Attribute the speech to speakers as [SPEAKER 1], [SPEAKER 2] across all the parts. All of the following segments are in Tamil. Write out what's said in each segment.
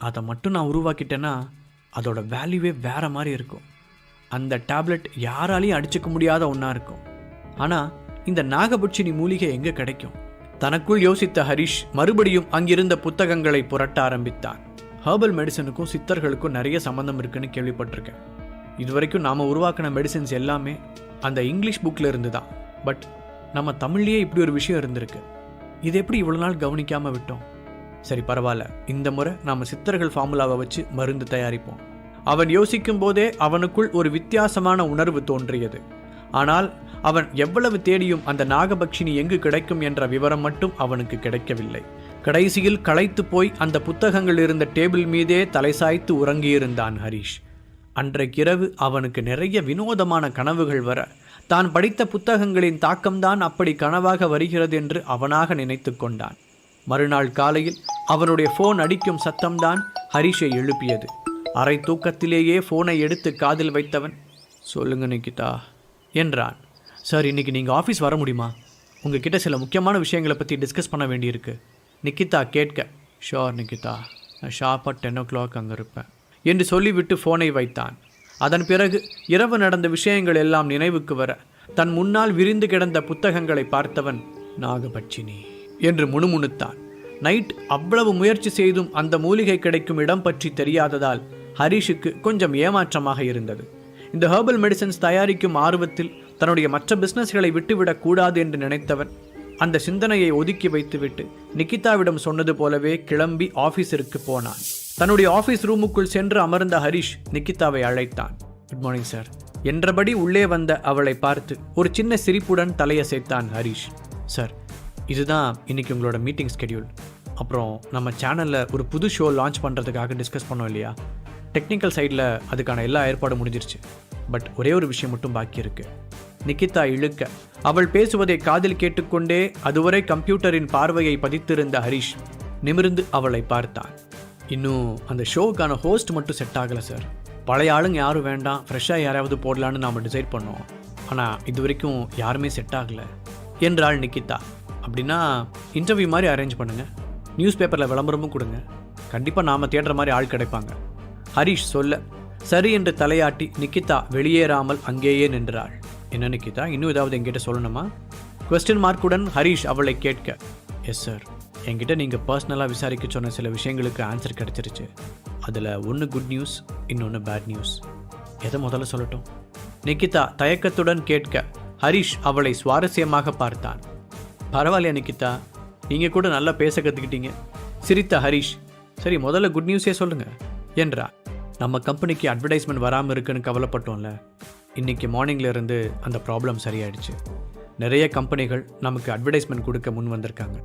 [SPEAKER 1] அதை மட்டும் நான் உருவாக்கிட்டேன்னா அதோட வேல்யூவே வேறு மாதிரி இருக்கும். அந்த டேப்லெட் யாராலையும் அடிச்சுக்க முடியாத ஒன்றா இருக்கும். ஆனால் இந்த நாகபட்சினி மூலிகை எங்கே கிடைக்கும்? தனக்குள் யோசித்த ஹரிஷ் மறுபடியும் அங்கிருந்த புத்தகங்களை புரட்ட ஆரம்பித்தான். ஹெர்பல் மெடிசனுக்கும் சித்தர்களுக்கும் நிறைய சம்மந்தம் இருக்குன்னு கேள்விப்பட்டிருக்கேன். இதுவரைக்கும் நாம் உருவாக்கின மெடிசன்ஸ் எல்லாமே அந்த இங்கிலீஷ் புக்கில் இருந்து தான். பட் நம்ம தமிழ்லேயே இப்படி ஒரு விஷயம் இருந்திருக்கு. இது எப்படி இவ்வளோ நாள் கவனிக்காமல் விட்டோம்? சரி, பரவாயில்ல, இந்த முறை நாம் சித்தர்கள் ஃபார்முலாவை வச்சு மருந்து தயாரிப்போம். அவன் யோசிக்கும் போதே அவனுக்குள் ஒரு வித்தியாசமான உணர்வு தோன்றியது. ஆனால் அவன் எவ்வளவு தேடியும் அந்த நாகபக்ஷினி எங்கு கிடைக்கும் என்ற விவரம் மட்டும் அவனுக்கு கிடைக்கவில்லை. கடைசியில் களைத்து போய் அந்த புத்தகங்கள் இருந்த டேபிள் மீதே தலை சாய்த்து உறங்கியிருந்தான் ஹரிஷ். அன்றைக்கிரவு அவனுக்கு நிறைய வினோதமான கனவுகள் வர, தான் படித்த புத்தகங்களின் தாக்கம்தான் அப்படி கனவாக வருகிறது என்று அவனாக நினைத்து கொண்டான். மறுநாள் காலையில் அவனுடைய ஃபோன் அடிக்கும் சத்தம்தான் ஹரிஷை எழுப்பியது. அரை தூக்கத்திலேயே ஃபோனை எடுத்து காதில் வைத்தவன், சொல்லுங்க நிக்கிதா என்றான். சார், இன்னைக்கு நீங்கள் ஆஃபீஸ் வர முடியுமா? உங்ககிட்ட சில முக்கியமான விஷயங்களை பற்றி டிஸ்கஸ் பண்ண வேண்டியிருக்கு. நிக்கிதா கேட்க, ஷோர் நிக்கிதா, நான் ஷார்ப்பாக 10 o'clock அங்கே இருப்பேன் என்று சொல்லிவிட்டு ஃபோனை வைத்தான். அதன் பிறகு இரவு நடந்த விஷயங்கள் எல்லாம் நினைவுக்கு வர, தன் முன்னால் விரிந்து கிடந்த புத்தகங்களை பார்த்தவன் நாகபட்சினி என்று முணுமுணுத்தான். நைட் அவ்வளவு முயற்சி செய்தும் அந்த மூலிகை கிடைக்கும் இடம் பற்றி தெரியாததால் ஹரிஷுக்கு கொஞ்சம் ஏமாற்றமாக இருந்தது. இந்த ஹெர்பல் மெடிசன்ஸ் தயாரிக்கும் ஆர்வத்தில் தன்னுடைய மற்ற பிஸ்னஸ்களை விட்டுவிடக் கூடாது என்று நினைத்தவன் அந்த சிந்தனையை ஒதுக்கி வைத்துவிட்டு நிக்கிதாவிடம் சொன்னது போலவே கிளம்பி ஆஃபீஸிற்கு போனான். தன்னுடைய ஆஃபீஸ் ரூமுக்குள் சென்று அமர்ந்த ஹரிஷ் நிக்கிதாவை அழைத்தான். குட் மார்னிங் சார் என்றபடி உள்ளே வந்த அவளை பார்த்து ஒரு சின்ன சிரிப்புடன் தலையசைத்தான் ஹரிஷ். சார், இதுதான் இன்னைக்கு உங்களோட மீட்டிங் ஸ்கெடியூல். அப்புறம் நம்ம சேனலில் ஒரு புது ஷோ லான்ச் பண்ணுறதுக்காக டிஸ்கஸ் பண்ணோம் இல்லையா? டெக்னிக்கல் சைடில் அதுக்கான எல்லா ஏற்பாடும் முடிஞ்சிருச்சு. பட் ஒரே ஒரு விஷயம் மட்டும் பாக்கி இருக்கு. நிக்கிதா இழுக்க, அவள் பேசுவதை காதில் கேட்டுக்கொண்டே அதுவரை கம்ப்யூட்டரின் பார்வையை பதித்திருந்த ஹரிஷ் நிமிர்ந்து அவளை பார்த்தான். இன்னும் அந்த ஷோவுக்கான ஹோஸ்ட் மட்டும் செட் ஆகலை சார். பழைய ஆளுங்க யாரும் வேண்டாம், ஃப்ரெஷ்ஷாக யாராவது போடலான்னு நாம் டிசைட் பண்ணோம். ஆனால் இது வரைக்கும் யாருமே செட் ஆகலை என்றாள் நிக்கிதா. அப்படின்னா இன்டர்வியூ மாதிரி அரேஞ்ச் பண்ணுங்கள், நியூஸ் பேப்பரில் விளம்பரமும் கொடுங்க, கண்டிப்பாக நாம் தேடுற மாதிரி ஆள் கிடைப்பாங்க. ஹரிஷ் சொல்ல, சரி என்று தலையாட்டி நிக்கிதா வெளியேறாமல் அங்கேயே நின்றாள். என்ன நிக்கிதா, இன்னும் ஏதாவது என்கிட்ட சொல்லணுமா? குவெஸ்டின் மார்க்குடன் ஹரிஷ் அவளை கேட்க, எஸ் சார், என்கிட்ட நீங்கள் பர்சனலாக விசாரிக்க சொன்ன சில விஷயங்களுக்கு ஆன்சர் கிடச்சிருச்சு. அதில் ஒன்று குட் நியூஸ், இன்னொன்று பேட் நியூஸ். எதை முதல்ல சொல்லட்டும்? நிக்கிதா தயக்கத்துடன் கேட்க ஹரிஷ் அவளை சுவாரஸ்யமாக பார்த்தான். பரவாயில்லையா நிக்கிதா, நீங்கள் கூட நல்லா பேச கற்றுக்கிட்டீங்க. சிரித்த ஹரிஷ், சரி முதல்ல குட் நியூஸே சொல்லுங்கள் என்றார். நம்ம கம்பெனிக்கு அட்வர்டைஸ்மெண்ட் வராமல் இருக்குன்னு கவலைப்பட்டோம்ல, இன்றைக்கி மார்னிங்லேருந்து அந்த ப்ராப்ளம் சரியாயிடுச்சு. நிறைய கம்பெனிகள் நமக்கு அட்வர்டைஸ்மெண்ட் கொடுக்க முன் வந்திருக்காங்க.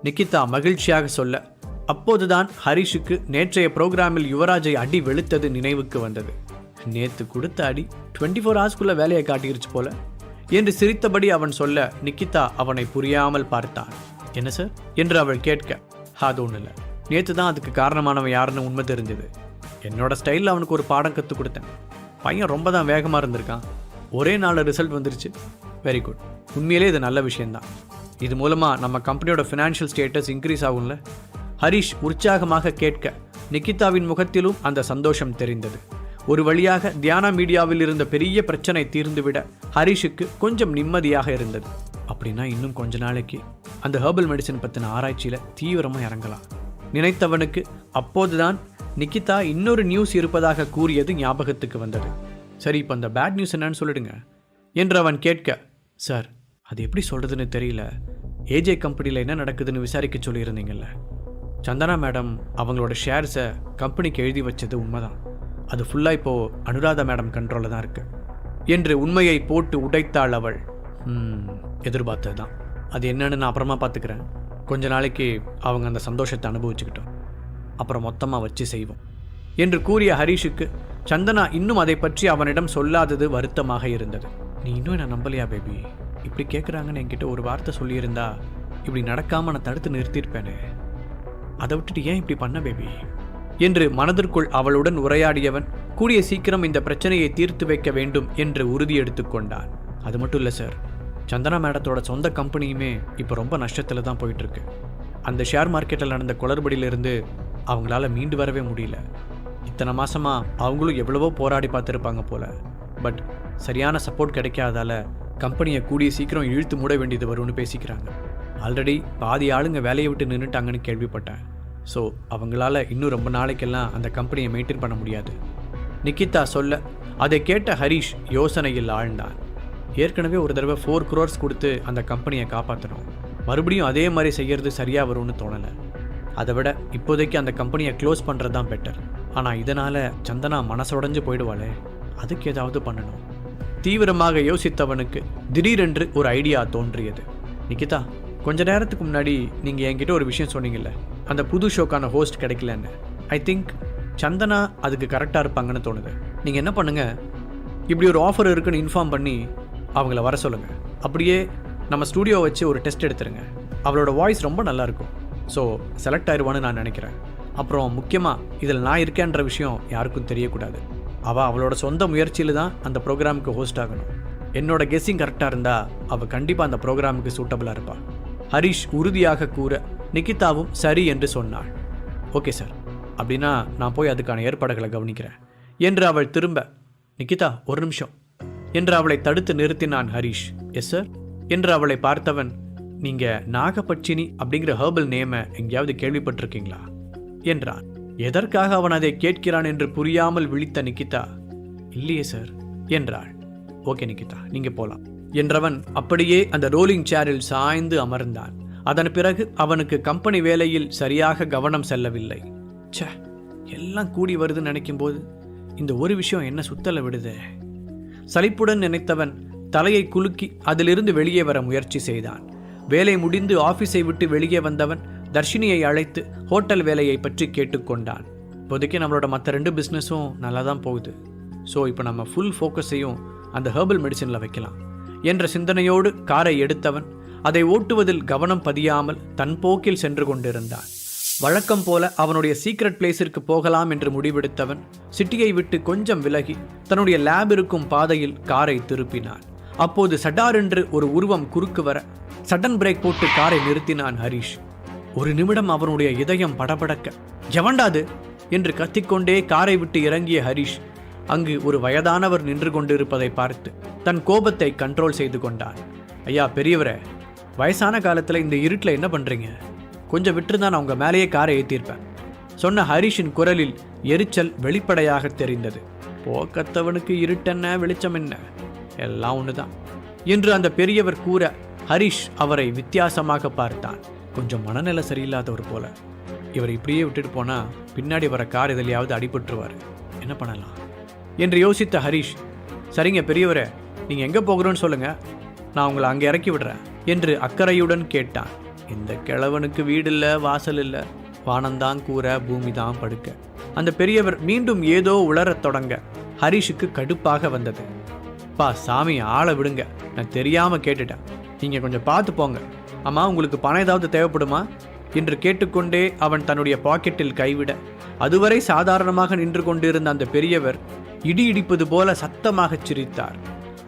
[SPEAKER 1] நிக்கிதா மகிழ்ச்சியாக சொல்ல, அப்போதுதான் ஹரிஷுக்கு நேற்றைய ப்ரோக்ராமில் யுவராஜை அடி வெளுத்தது நினைவுக்கு வந்தது. நேற்று கொடுத்த அடி 24 hours வேலையை காட்டிருச்சு போல என்று சிரித்தபடி அவன் சொல்ல, நிக்கிதா அவனை புரியாமல் பார்த்தான். என்ன சார் என்று அவள் கேட்க, அது ஒன்றும் இல்லை, நேற்று தான் அதுக்கு காரணமானவன் யாருன்னு உண்மை தெரிஞ்சது. என்னோட ஸ்டைலில் அவனுக்கு ஒரு பாடம் கற்றுக் கொடுத்தேன். பையன் ரொம்ப தான் வேகமாக இருந்திருக்கான். ஒரே நாளில் ரிசல்ட் வந்துருச்சு. Very good. உண்மையிலே இது நல்ல விஷயந்தான். இது மூலமாக நம்ம கம்பெனியோட ஃபினான்ஷியல் ஸ்டேட்டஸ் இன்க்ரீஸ் ஆகும்ல? ஹரிஷ் உற்சாகமாக கேட்க, நிக்கிதாவின் முகத்திலும் அந்த சந்தோஷம் தெரிந்தது. ஒரு வழியாக தியானா மீடியாவில் இருந்த பெரிய பிரச்சனை தீர்ந்துவிட ஹரிஷுக்கு கொஞ்சம் நிம்மதியாக இருந்தது. அப்படின்னா இன்னும் கொஞ்ச நாளைக்கு அந்த ஹெர்பல் மெடிசன் பற்றின ஆராய்ச்சியில் தீவிரமாக இறங்கலாம் நினைத்தவனுக்கு அப்போதுதான் நிக்கிதா இன்னொரு நியூஸ் இருப்பதாக கூறியது ஞாபகத்துக்கு வந்தது. சரி, இப்போ அந்த பேட் நியூஸ் என்னன்னு சொல்லிடுங்க என்று அவன் கேட்க, சார் அது எப்படி சொல்கிறதுன்னு தெரியல. ஏஜே கம்பெனியில் என்ன நடக்குதுன்னு விசாரிக்க சொல்லியிருந்தீங்கல்ல, சந்தனா மேடம் அவங்களோட ஷேர்ஸை கம்பெனிக்கு எழுதி வச்சது உண்மைதான். அது ஃபுல்லாக இப்போது அனுராதா மேடம் கண்ட்ரோலில் தான் இருக்குது என்று உண்மையை போட்டு உடைத்தாள் அவள். எதிர்பார்த்தது தான். அது என்னன்னு நான் அப்புறமா பார்த்துக்கிறேன். கொஞ்ச நாளைக்கு அவங்க அந்த சந்தோஷத்தை அனுபவிச்சுக்கிட்டோம், அப்புறம் மொத்தமாக வச்சு செய்வோம் என்று கூறிய ஹரிஷுக்கு சந்தனா இன்னும் அதை பற்றி அவனிடம் சொல்லாதது வருத்தமாக இருந்தது. நீ இன்னும் என்ன நம்பலையா பேபி? இப்படி கேட்குறாங்கன்னு என்கிட்ட ஒரு வார்த்தை சொல்லியிருந்தா இப்படி நடக்காமல் நான் தடுத்து நிறுத்தியிருப்பேனே. அதை விட்டுட்டு ஏன் இப்படி பண்ண பேபி என்று மனதிற்குள் அவளுடன் உரையாடியவன் கூடிய சீக்கிரம் இந்த பிரச்சனையை தீர்த்து வைக்க வேண்டும் என்று உறுதி எடுத்துக்கொண்டான். அது மட்டும் இல்லை சார், சந்தனா மேடத்தோட சொந்த கம்பெனியுமே இப்போ ரொம்ப நஷ்டத்தில் தான் போயிட்டுருக்கு. அந்த ஷேர் மார்க்கெட்டில் நடந்த குளறுபடியிலிருந்து அவங்களால மீண்டு வரவே முடியல. இத்தனை மாதமாக அவங்களும் எவ்வளவோ போராடி பார்த்துருப்பாங்க போல். பட் சரியான சப்போர்ட் கிடைக்காதால கம்பெனியை கூடிய சீக்கிரம் இழுத்து மூட வேண்டியது வரும்னு பேசிக்கிறாங்க. ஆல்ரெடி பாதி ஆளுங்க வேலையை விட்டு நின்றுட்டாங்கன்னு கேள்விப்பட்டேன். ஸோ அவங்களால இன்னும் ரொம்ப நாளைக்கெல்லாம் அந்த கம்பெனியை மெயின்டைன் பண்ண முடியாது. நிக்கிதா சொல்ல அதை கேட்ட ஹரிஷ் யோசனையில் ஆழ்ந்தான். ஏற்கனவே ஒரு தடவை 4 crores கொடுத்து அந்த கம்பெனியை காப்பாற்றணும். மறுபடியும் அதே மாதிரி செய்கிறது சரியாக வரும்னு தோணலை. அதை விட இப்போதைக்கு அந்த கம்பெனியை க்ளோஸ் பண்ணுறது தான் பெட்டர். ஆனால் இதனால் சந்தனா மனசுடைஞ்சு போயிடுவாளே, அதுக்கு ஏதாவது பண்ணணும். தீவிரமாக யோசித்தவனுக்கு திடீரென்று ஒரு ஐடியா தோன்றியது. நிக்கிதா, கொஞ்ச நேரத்துக்கு முன்னாடி நீங்கள் என்கிட்ட ஒரு விஷயம் சொன்னீங்கல்ல, அந்த புது ஷோக்கான ஹோஸ்ட் கிடைக்கலன்னு. ஐ திங்க் சந்தனா அதுக்கு கரெக்டாக இருப்பாங்கன்னு தோணுது. நீங்கள் என்ன பண்ணுங்கள், இப்படி ஒரு ஆஃபர் இருக்குன்னு இன்ஃபார்ம் பண்ணி அவங்கள வர சொல்லுங்கள். அப்படியே நம்ம ஸ்டூடியோ வச்சு ஒரு டெஸ்ட் எடுத்துருங்க. அவளோட வாய்ஸ் ரொம்ப நல்லாயிருக்கும். ஸோ செலக்ட் ஆயிடுவான்னு நான் நினைக்கிறேன். அப்புறம் முக்கியமாக இதில் நான் இருக்கேன்ற விஷயம் யாருக்கும் தெரியக்கூடாது. அவளோட சொந்த முயற்சியில் தான் அந்த ப்ரோக்ராமுக்கு ஹோஸ்ட் ஆகணும். என்னோட கெஸ்ஸிங் கரெக்டாக இருந்தால் அவள் கண்டிப்பாக அந்த ப்ரோக்ராமுக்கு சூட்டபுளாக இருப்பாள். ஹரிஷ் உறுதியாக கூற நிக்கிதாவும் சரி என்று சொன்னாள். ஓகே சார், அப்படின்னா நான் போய் அதுக்கான ஏற்பாடுகளை கவனிக்கிறேன் என்று அவள் திரும்ப, நிக்கிதா ஒரு நிமிஷம் என்று அவளை தடுத்து நிறுத்தினான் ஹரிஷ். எஸ் சார் என்று அவளை பார்த்தவன், நீங்கள் நாகபட்சினி அப்படிங்கிற ஹெர்பல் நேமை எங்கேயாவது கேள்விப்பட்டிருக்கீங்களா என்றான். எதற்காக அவன் அதை கேட்கிறான் என்று புரியாமல் விழித்த நிக்கிதா, இல்லையே சார் என்றாள். ஓகே நிக்கிதா, நீங்கள் போகலாம் என்றவன் அப்படியே அந்த ரோலிங் சேரில் சாய்ந்து அமர்ந்தான். அதன் பிறகு அவனுக்கு கம்பெனி வேலையில் சரியாக கவனம் செல்லவில்லை. ச்சே, எல்லாம் கூடி வருதுன்னு நினைக்கும் போது இந்த ஒரு விஷயம் என்ன சுத்தலை விடுதே. சலிப்புடன் நினைத்தவன் தலையை குலுக்கி அதிலிருந்து வெளியே வர முயற்சி செய்தான். வேலை முடிந்து ஆஃபீஸை விட்டு வெளியே வந்தவன் தர்ஷினியை அழைத்து ஹோட்டல் வேலையை பற்றி கேட்டுக்கொண்டான். இப்போதைக்கு நம்மளோட மற்ற 2 பிஸ்னஸும் நல்லா தான் போகுது. ஸோ இப்போ நம்ம ஃபுல் ஃபோக்கஸையும் அந்த ஹெர்பல் மெடிசனில் வைக்கலாம் என்ற சிந்தனையோடு காரை எடுத்தவன் அதை ஓட்டுவதில் கவனம் பதியாமல் தன் போக்கில் சென்று கொண்டிருந்தான். வழக்கம் போல அவனுடைய சீக்ரெட் பிளேஸிற்கு போகலாம் என்று முடிவெடுத்தவன் சிட்டியை விட்டு கொஞ்சம் விலகி தன்னுடைய லேப் இருக்கும் பாதையில் காரை திருப்பினான். அப்போது சடார் என்று ஒரு உருவம் குறுக்கு வர சடன் பிரேக் போட்டு காரை நிறுத்தினான் ஹரிஷ். ஒரு நிமிடம் அவனுடைய இதயம் படபடக்க, எவண்டாது என்று கத்திக்கொண்டே காரை விட்டு இறங்கிய ஹரிஷ் அங்கு ஒரு வயதானவர் நின்று கொண்டிருப்பதை பார்த்து தன் கோபத்தை கண்ட்ரோல் செய்து கொண்டான். ஐயா பெரியவரே, வயசான காலத்தில் இந்த இருட்டில் என்ன பண்ணுறீங்க? கொஞ்சம் விட்டுருந்தான் அவங்க மேலேயே காரை ஏற்றிருப்பேன் சொன்ன ஹரிஷின் குரலில் எரிச்சல் வெளிப்படையாக தெரிந்தது. போக்கத்தவனுக்கு இருட்டென்ன வெளிச்சம் என்ன, எல்லாம் ஒண்ணுதான் என்று அந்த பெரியவர் கூற ஹரிஷ் அவரை வித்தியாசமாக பார்த்தான். கொஞ்சம் மனநிலை சரியில்லாதவர் போல. இவர் இப்படியே விட்டுட்டு போனா பின்னாடி வர கார் எதிலையாவது அடிபட்டுருவார், என்ன பண்ணலாம் என்று யோசித்த ஹரிஷ், சரிங்க பெரியவரே, நீங்க எங்க போகிறோன்னு சொல்லுங்க, நான் உங்களை அங்கே இறக்கி விடுறேன் என்று அக்கறையுடன் கேட்டான். இந்த கிழவனுக்கு வீடு இல்லை, வாசல் இல்லை, வானந்தான் கூற, பூமி தான் படுக்க. அந்த பெரியவர் மீண்டும் ஏதோ உளரத் தொடங்க ஹரிஷுக்கு கடுப்பாக வந்தது. பா சாமி, ஆளை விடுங்க, நான் தெரியாமல் கேட்டுட்டேன், நீங்கள் கொஞ்சம் பார்த்து போங்க. ஆமாம், உங்களுக்கு பணம் ஏதாவது தேவைப்படுமா என்று கேட்டுக்கொண்டே அவன் தன்னுடைய பாக்கெட்டில் கைவிட அதுவரை சாதாரணமாக நின்று கொண்டிருந்த அந்த பெரியவர் இடி இடிப்பது போல சத்தமாக சிரித்தார்.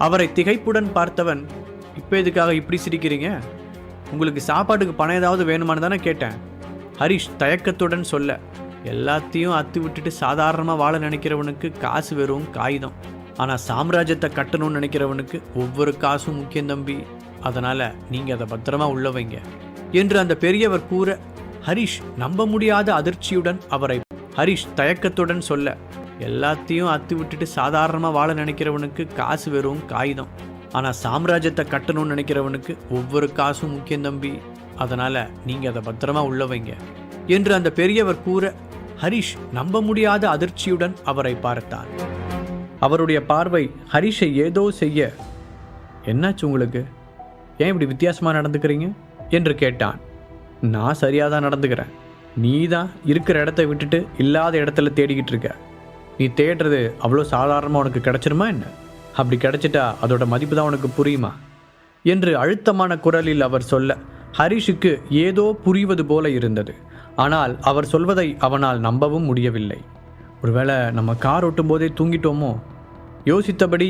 [SPEAKER 1] அவரை திகைப்புடன் பார்த்தவன், இப்போ எதுக்காக இப்படி சிரிக்கிறீங்க? உங்களுக்கு சாப்பாட்டுக்கு பணம் ஏதாவது வேணுமான்னு தானே கேட்டேன். ஹரிஷ் தயக்கத்துடன் சொல்ல, எல்லாத்தையும் அத்து விட்டுட்டு சாதாரணமாக வாழ நினைக்கிறவனுக்கு காசு வெறும் காகிதம், ஆனால் சாம்ராஜ்யத்தை கட்டணும்னு நினைக்கிறவனுக்கு ஒவ்வொரு காசும் முக்கியம் தம்பி, அதனால் நீங்கள் அதை பத்திரமா உள்ள வைங்க என்று அந்த பெரியவர் கூற ஹரிஷ் நம்ப முடியாத அதிர்ச்சியுடன் ஹரிஷ் தயக்கத்துடன் சொல்ல, எல்லாத்தையும் அத்து விட்டுட்டு சாதாரணமாக வாழ நினைக்கிறவனுக்கு காசு வெறும் காகிதம், ஆனால் சாம்ராஜ்யத்தை கட்டணும்னு நினைக்கிறவனுக்கு ஒவ்வொரு காசும் முக்கியம் தம்பி, அதனால் நீங்கள் அதை பத்திரமா உள்ள வைங்க என்று அந்த பெரியவர் கூற ஹரிஷ் நம்ப முடியாத அதிர்ச்சியுடன் அவரை பார்த்தான். அவருடைய பார்வை ஹரிஷை ஏதோ செய்ய, என்னாச்சு உங்களுக்கு, ஏன் இப்படி வித்தியாசமாக நடந்துக்கிறீங்க என்று கேட்டான். நான் சரியாக தான் நடந்துக்கிறேன், நீ தான் இருக்கிற இடத்த விட்டுட்டு இல்லாத இடத்துல தேடிக்கிட்டு இருக்க. நீ தேடுறது அவ்வளோ சாதாரணமாக உனக்கு கிடைச்சிருமா என்ன? அப்படி கிடைச்சிட்டா அதோட மதிப்பு தான் உனக்கு புரியுமா என்று அழுத்தமான குரலில் அவர் சொல்ல ஹரிஷுக்கு ஏதோ புரிவது போல இருந்தது. ஆனால் அவர் சொல்வதை அவனால் நம்பவும் முடியவில்லை. ஒருவேளை நம்ம கார் ஓட்டும் போதே தூங்கிட்டோமோ? யோசித்தபடி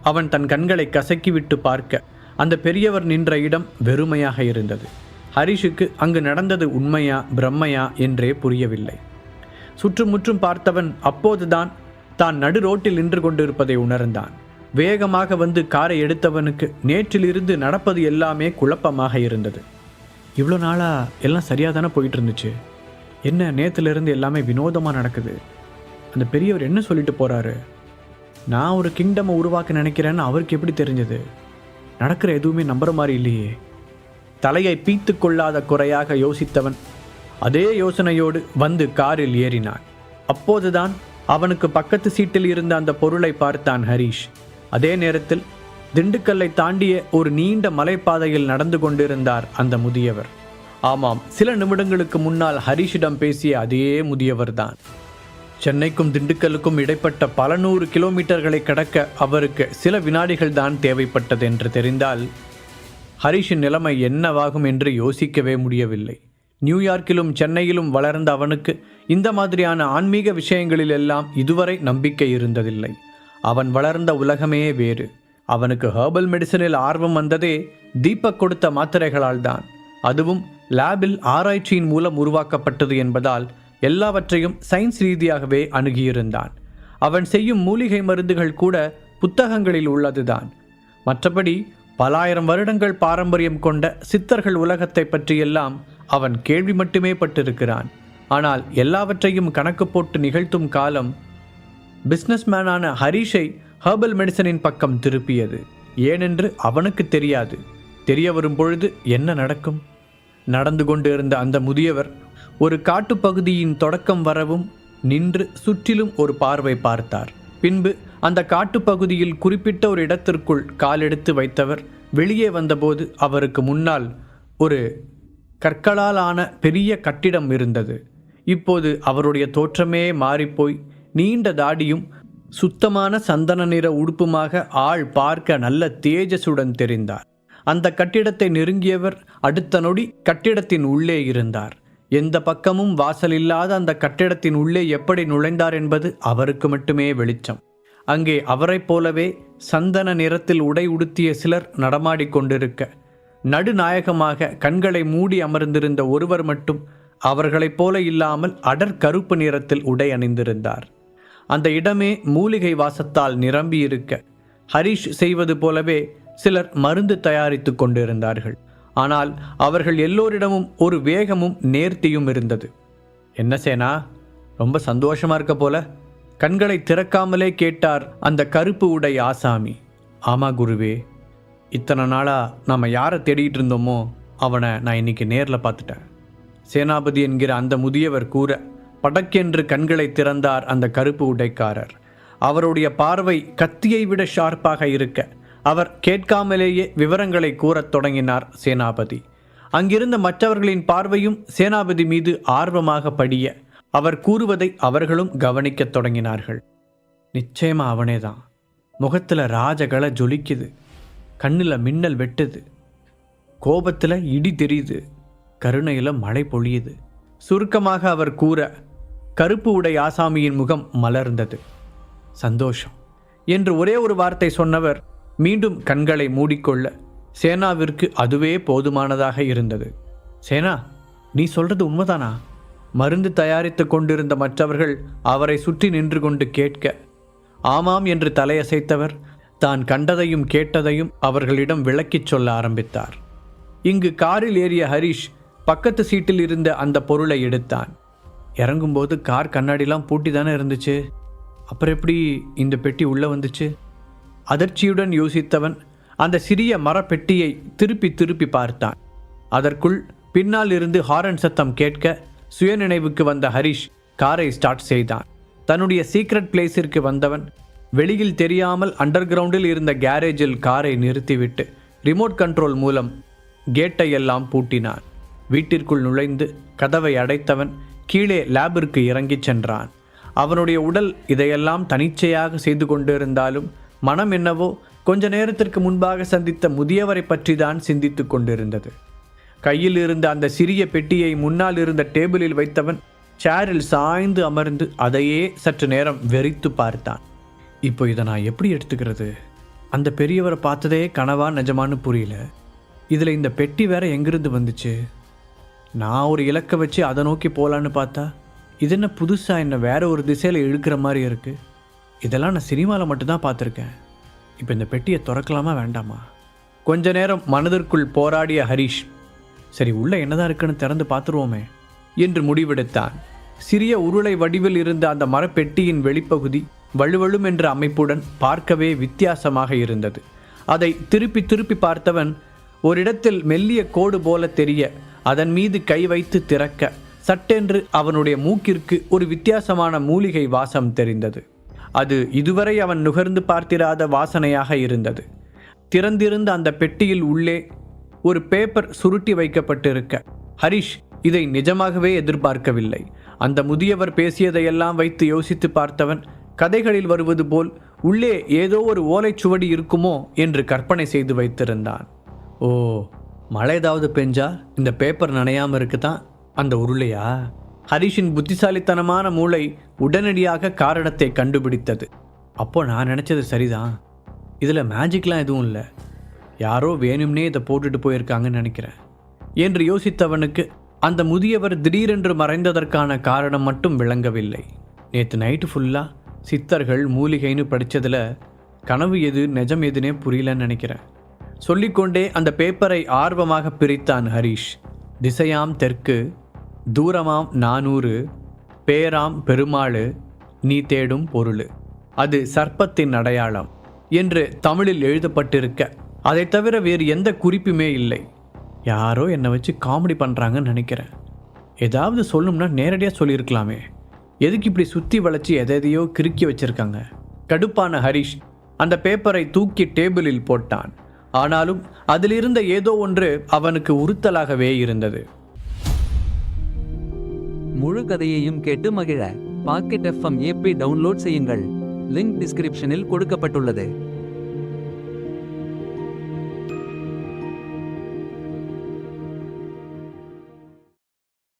[SPEAKER 1] அவன் தன் கண்களை கசக்கிவிட்டு பார்க்க அந்த பெரியவர் நின்ற இடம் வெறுமையாக இருந்தது. ஹரிஷுக்கு அங்கு நடந்தது உண்மையா பிரம்மையா என்றே புரியவில்லை. சுற்றுமுற்றும் பார்த்தவன் அப்போதுதான் தான் நடு ரோட்டில் நின்று கொண்டிருப்பதை உணர்ந்தான். வேகமாக வந்து காரை எடுத்தவனுக்கு நேற்றிலிருந்து நடப்பது எல்லாமே குழப்பமாக இருந்தது. இவ்வளோ நாளாக எல்லாம் சரியாக தானே போயிட்டு இருந்துச்சு, என்ன நேற்றுலேருந்து எல்லாமே வினோதமாக நடக்குது? அந்த பெரியவர் என்ன சொல்லிட்டு போகிறாரு? நான் ஒரு கிங்டமை உருவாக்க நினைக்கிறேன்னு அவருக்கு எப்படி தெரிஞ்சது? நடக்கிற எதுவுமே நம்புற மாதிரி இல்லையே. தலையை பீத்து கொள்ளாத குறையாக யோசித்தவன் அதே யோசனையோடு வந்து காரில் ஏறினான். அப்போதுதான் அவனுக்கு பக்கத்து சீட்டில் இருந்த அந்த பொருளை பார்த்தான் ஹரீஷ். அதே நேரத்தில் திண்டுக்கல்லை தாண்டிய ஒரு நீண்ட மலைப்பாதையில் நடந்து கொண்டிருந்தார் அந்த முதியவர். ஆமாம், சில நிமிடங்களுக்கு முன்னால் ஹரீஷிடம் பேசிய அதே முதியவர்தான். சென்னைக்கும் திண்டுக்கல்லுக்கும் இடைப்பட்ட பல 100 கிலோமீட்டர்களை கடக்க அவருக்கு சில வினாடிகள் தான் தேவைப்பட்டது என்று தெரிந்தால் ஹரீஷின் நிலைமை என்னவாகும் என்று யோசிக்கவே முடியவில்லை. நியூயார்க்கிலும் சென்னையிலும் வளர்ந்த அவனுக்கு இந்த மாதிரியான ஆன்மீக விஷயங்களில் எல்லாம் இதுவரை நம்பிக்கை இருந்ததில்லை. அவன் வளர்ந்த உலகமே வேறு. அவனுக்கு ஹெர்பல் மெடிசனில் ஆர்வம் வந்ததே தீபக் கொடுத்த மாத்திரைகளால் தான். அதுவும் லேபில் ஆராய்ச்சியின் மூலம் உருவாக்கப்பட்டது என்பதால் எல்லாவற்றையும் சயின்ஸ் ரீதியாகவே அணுகியிருந்தான். அவன் செய்யும் மூலிகை மருந்துகள் கூட புத்தகங்களில் உள்ளதுதான். மற்றபடி பல ஆயிரம் வருடங்கள் பாரம்பரியம் கொண்ட சித்தர்கள் உலகத்தை பற்றியெல்லாம் அவன் கேள்வி மட்டுமே பட்டிருக்கிறான். ஆனால் எல்லாவற்றையும் கணக்கு போட்டு நிகழ்த்தும் காலம் பிஸ்னஸ்மேனான ஹரீஷை ஹெர்பல் மெடிசனின் பக்கம் திருப்பியது. ஏனென்று அவனுக்கு தெரியாது. தெரிய வரும் பொழுது என்ன நடக்கும்? நடந்து கொண்டிருந்த அந்த முதியவர் ஒரு காட்டுப்பகுதியின் தொடக்கம் வரவும் நின்று சுற்றிலும் ஒரு பார்வை பார்த்தார். பின்பு அந்த காட்டுப்பகுதியில் குறிப்பிட்ட ஒரு இடத்திற்குள் காலெடுத்து வைத்தவர் வெளியே வந்தபோது அவருக்கு முன்னால் ஒரு கற்களால் ஆன பெரிய கட்டிடம் இருந்தது. இப்போது அவருடைய தோற்றமே மாறிப்போய் நீண்ட தாடியும் சுத்தமான சந்தன நிற உடுப்புமாக ஆள் பார்க்க நல்ல தேஜசுடன் தெரிந்தார். அந்த கட்டிடத்தை நெருங்கியவர் அடுத்த நொடி கட்டிடத்தின் உள்ளே இருந்தார். எந்த பக்கமும் வாசல் இல்லாத அந்த கட்டிடத்தின் உள்ளே எப்படி நுழைந்தார் என்பது அவருக்கு மட்டுமே வெளிச்சம். அங்கே அவரைப் போலவே சந்தன நிறத்தில் உடை உடுத்திய சிலர் நடமாடிக்கொண்டிருக்க, நடுநாயகமாக கண்களை மூடி அமர்ந்திருந்த ஒருவர் மட்டும் அவர்களைப் போல இல்லாமல் அடர் கருப்பு நிறத்தில் உடை அணிந்திருந்தார். அந்த இடமே மூலிகை வாசத்தால் நிரம்பியிருக்க, ஹரீஷ் செய்வது போலவே சிலர் மருந்து தயாரித்து கொண்டிருந்தார்கள். ஆனால் அவர்கள் எல்லோரிடமும் ஒரு வேகமும் நேர்த்தியும் இருந்தது. என்ன சேனா, ரொம்ப சந்தோஷமா இருக்க போல? கண்களை திறக்காமலே கேட்டார் அந்த கருப்பு உடை ஆசாமி. ஆமா குருவே, இத்தனை நாளா நாம் யாரை தேடிட்டு இருந்தோமோ அவனை நான் இன்னைக்கு நேரில் பார்த்துட்டேன். சேனாபதி என்கிற அந்த முதியவர் கூற படக்கென்று கண்களை திறந்தார் அந்த கருப்பு உடைக்காரர். அவருடைய பார்வை கத்தியை விட ஷார்ப்பாக இருக்க அவர் கேட்காமலேயே விவரங்களை கூறத் தொடங்கினார் சேனாபதி. அங்கிருந்த மற்றவர்களின் பார்வையும் சேனாபதி மீது ஆர்வமாக படிய அவர் கூறுவதை அவர்களும் கவனிக்கத் தொடங்கினார்கள். நிச்சயமா அவனேதான். முகத்தில் ராஜகளை ஜொலிக்குது, கண்ணில் மின்னல் வெட்டுது, கோபத்தில் இடி தெரியுது, கருணையில் மழை பொழியுது. சுருக்கமாக அவர் கூற கருப்பு உடை ஆசாமியின் முகம் மலர்ந்தது. சந்தோஷம் என்று ஒரே ஒரு வார்த்தை சொன்னவர் மீண்டும் கண்களை மூடிக்கொள்ள சேனாவிற்கு அதுவே போதுமானதாக இருந்தது. சேனா, நீ சொல்றது உண்மைதானா? மருந்து தயாரித்து கொண்டிருந்த மற்றவர்கள் அவரை சுற்றி நின்று கொண்டு கேட்க, ஆமாம் என்று தலையசைத்தவர் தான் கண்டதையும் கேட்டதையும் அவர்களிடம் விளக்கிச் சொல்ல ஆரம்பித்தார். இங்கு காரில் ஏறிய ஹரீஷ் பக்கத்து சீட்டில் இருந்த அந்த பொருளை எடுத்தான். இறங்கும்போது கார் கண்ணாடிலாம் பூட்டி தானே இருந்துச்சு, அப்புறம் எப்படி இந்த பெட்டி உள்ளே வந்துச்சு? அதிர்ச்சியுடன் யோசித்தவன் அந்த சிறிய மரப்பெட்டியை திருப்பி திருப்பி பார்த்தான். அதற்குள் பின்னால் இருந்து ஹாரன் சத்தம் கேட்க சுயநினைவுக்கு வந்த ஹரீஷ் காரை ஸ்டார்ட் செய்தான். தன்னுடைய சீக்ரெட் பிளேஸிற்கு வந்தவன் வெளியில் தெரியாமல் அண்டர் கிரவுண்டில் இருந்த கேரேஜில் காரை நிறுத்திவிட்டு ரிமோட் கண்ட்ரோல் மூலம் கேட்டை எல்லாம் பூட்டினான். வீட்டிற்குள் நுழைந்து கதவை அடைத்தவன் கீழே லேபிற்கு இறங்கிச் சென்றான். அவனுடைய உடல் இதையெல்லாம் தனிச்சையாக செய்து கொண்டிருந்தாலும் மனம் என்னவோ கொஞ்ச நேரத்திற்கு முன்பாக சந்தித்த முதியவரை பற்றி தான் சிந்தித்து கொண்டிருந்தது. கையில் இருந்த அந்த சிறிய பெட்டியை முன்னால் இருந்த டேபிளில் வைத்தவன் சேரில் சாய்ந்து அமர்ந்து அதையே சற்று நேரம் வெறித்து பார்த்தான். இப்போ இதை நான் எப்படி எடுத்துக்கிறது? அந்த பெரியவரை பார்த்ததே கனவா நிஜமானு புரியல. இதில் இந்த பெட்டி வேற எங்கிருந்து வந்துச்சு? நான் ஒரு இலக்கை வச்சு அதை நோக்கி போகலான்னு பார்த்தா இது என்ன புதுசாக என்ன வேற ஒரு திசையில் இழுக்கிற மாதிரி இருக்குது? இதெல்லாம் நான் சினிமாவில் மட்டும்தான் பார்த்துருக்கேன். இப்போ இந்த பெட்டியை திறக்கலாமா வேண்டாமா? கொஞ்ச நேரம் மனதிற்குள் போராடிய ஹரிஷ், சரி உள்ளே என்னதான் இருக்குன்னு திறந்து பார்த்துருவோமே என்று முடிவெடுத்தான். சிறிய உருளை வடிவில் இருந்த அந்த மரப்பெட்டியின் வெளிப்பகுதி வழுவழும் என்ற அமைப்புடன் பார்க்கவே வித்தியாசமாக இருந்தது. அதை திருப்பி திருப்பி பார்த்தவன் ஓரிடத்தில் மெல்லிய கோடு போல தெரிய அதன் மீது கை வைத்து திறக்க சட்டென்று அவனுடைய மூக்கிற்கு ஒரு வித்தியாசமான மூலிகை வாசம் தெரிந்தது. அது இதுவரை அவன் நுகர்ந்து பார்த்திராத வாசனையாக இருந்தது. திறந்திருந்த அந்த பெட்டியில் உள்ளே ஒரு பேப்பர் சுருட்டி வைக்கப்பட்டிருக்க ஹரிஷ் இதை நிஜமாகவே எதிர்பார்க்கவில்லை. அந்த முதியவர் பேசியதையெல்லாம் வைத்து யோசித்து பார்த்தவன் கதைகளில் வருவது போல் உள்ளே ஏதோ ஒரு ஓலைச்சுவடி இருக்குமோ என்று கற்பனை செய்து வைத்திருந்தான். ஓ, மழை ஏதாவது பெஞ்சா இந்த பேப்பர் நனையாமல் இருக்குதான் அந்த உருளையா? ஹரிஷின் புத்திசாலித்தனமான மூளை உடனடியாக காரணத்தை கண்டுபிடித்தது. அப்போ நான் நினச்சது சரிதான், இதில் மேஜிக்லாம் எதுவும் இல்லை, யாரோ வேணும்னே இதை போட்டுட்டு போயிருக்காங்கன்னு நினைக்கிறேன் என்று யோசித்தவனுக்கு அந்த முதியவர் திடீரென்று மறைந்ததற்கான காரணம் மட்டும் விளங்கவில்லை. நேற்று நைட்டு ஃபுல்லாக சித்தர்கள் மூலிகைன்னு படித்ததில் கனவு எது நிஜம் எதுனே புரியலன்னு நினைக்கிறேன். சொல்லிக்கொண்டே அந்த பேப்பரை ஆர்வமாக பிரித்தான் ஹரிஷ். திசையாம் தெற்கு, தூரமாம் 400, பேராம் பெருமாள், நீ தேடும் பொருள், அது சர்ப்பத்தின் அடையாளம் என்று தமிழில் எழுதப்பட்டிருக்க அதை தவிர வேறு எந்த குறிப்புமே இல்லை. யாரோ என்னை வச்சு காமெடி பண்ணுறாங்கன்னு நினைக்கிறேன். ஏதாவது சொல்லணும்னா நேரடியாக சொல்லியிருக்கலாமே, எதுக்கு இப்படி சுற்றி வளைச்சி எதையோ கிறுக்கி வச்சிருக்காங்க? கடுப்பான ஹரிஷ் அந்த பேப்பரை தூக்கி டேபிளில் போட்டான். ஆனாலும் அதிலிருந்த ஏதோ ஒன்று அவனுக்கு உறுத்தலாகவே இருந்தது.
[SPEAKER 2] முழு கதையையும் கேட்டு மகிழ பாக்கெட் FM ஆப்பை டவுன்லோட் செய்யுங்கள். லிங்க் டிஸ்கிரிப்ஷனில் கொடுக்கப்பட்டுள்ளது.